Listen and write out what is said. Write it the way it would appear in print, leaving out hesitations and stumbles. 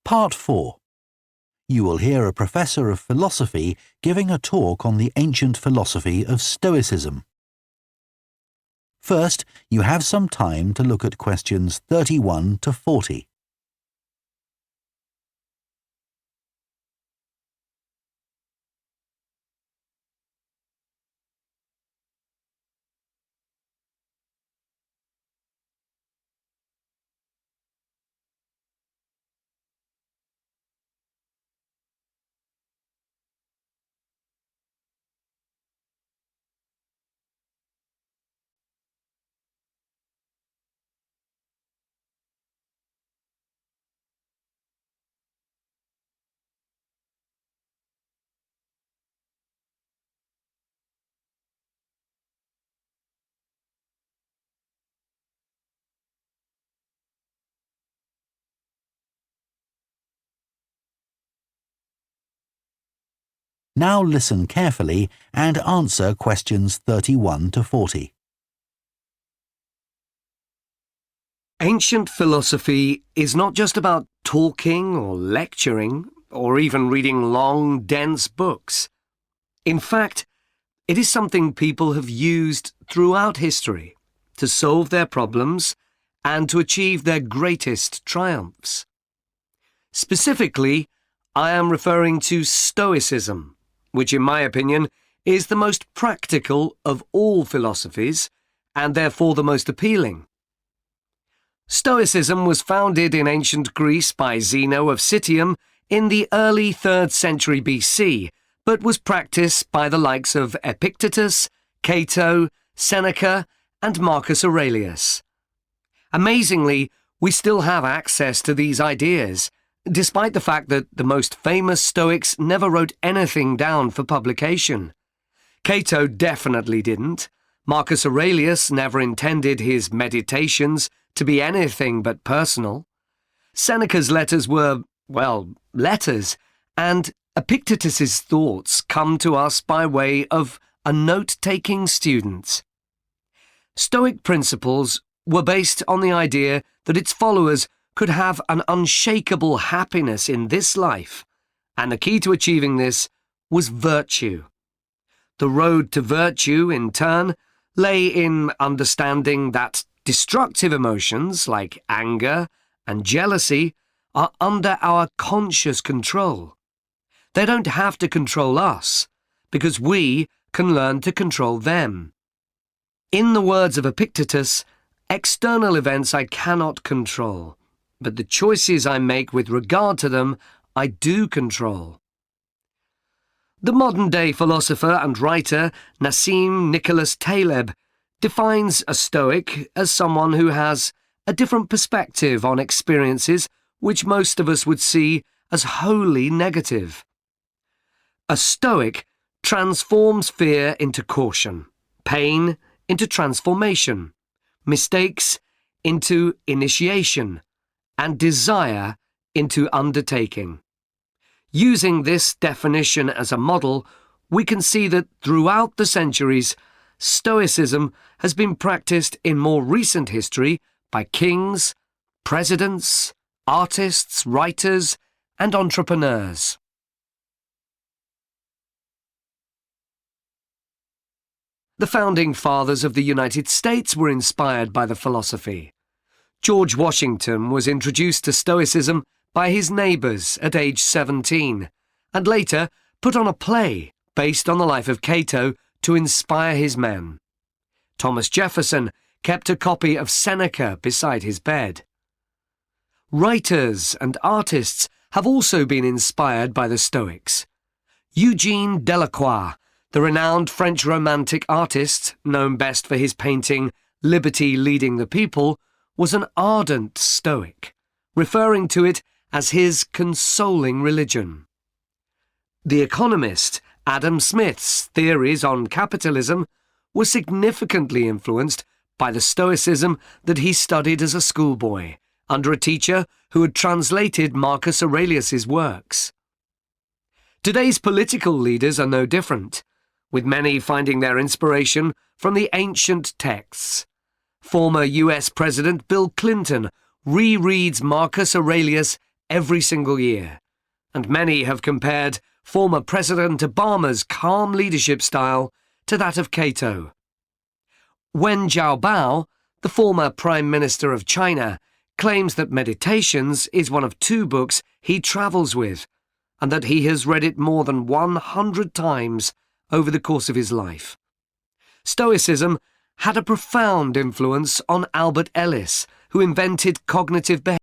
Part 4. You will hear a professor of philosophy giving a talk on the ancient philosophy of Stoicism. First, you have some time to look at questions 31 to 40. Now listen carefully and answer questions 31 to 40. Ancient philosophy is not just about talking or lecturing or even reading long, dense books. In fact, it is something people have used throughout history to solve their problems and to achieve their greatest triumphs. Specifically, I am referring to Stoicism, which in my opinion is the most practical of all philosophies and therefore the most appealing. Stoicism was founded in ancient Greece by Zeno of Citium in the early 3rd century BC, but was practiced by the likes of Epictetus, Cato, Seneca, and Marcus Aurelius. Amazingly, we still have access to these ideas, despite the fact that the most famous Stoics never wrote anything down for publication. Cato definitely didn't. Marcus Aurelius never intended his meditations to be anything but personal. Seneca's letters were, well, letters, and Epictetus's thoughts come to us by way of a note-taking student. Stoic principles were based on the idea that its followers could have an unshakable happiness in this life, and the key to achieving this was virtue. The road to virtue, in turn, lay in understanding that destructive emotions like anger and jealousy are under our conscious control. They don't have to control us, because we can learn to control them. In the words of Epictetus, external events I cannot control, but the choices I make with regard to them, I do control. The modern-day philosopher and writer Nassim Nicholas Taleb defines a Stoic as someone who has a different perspective on experiences which most of us would see as wholly negative. A Stoic transforms fear into caution, pain into transformation, mistakes into initiation, and desire into undertaking. Using this definition as a model, we can see that throughout the centuries, Stoicism has been practiced in more recent history by kings, presidents, artists, writers, and entrepreneurs. The founding fathers of the United States were inspired by the philosophy. George Washington was introduced to Stoicism by his neighbours at age 17, and later put on a play based on the life of Cato to inspire his men. Thomas Jefferson kept a copy of Seneca beside his bed. Writers and artists have also been inspired by the Stoics. Eugene Delacroix, the renowned French Romantic artist, known best for his painting Liberty Leading the People, was an ardent Stoic, referring to it as his consoling religion. The economist Adam Smith's theories on capitalism were significantly influenced by the Stoicism that he studied as a schoolboy, under a teacher who had translated Marcus Aurelius's works. Today's political leaders are no different, with many finding their inspiration from the ancient texts. Former US President Bill Clinton rereads Marcus Aurelius every single year, and many have compared former President Obama's calm leadership style to that of Cato. Wen Jiabao, the former Prime Minister of China, claims that Meditations is one of 2 books he travels with, and that he has read it more than 100 times over the course of his life. Stoicism had a profound influence on Albert Ellis, who invented cognitive behavior.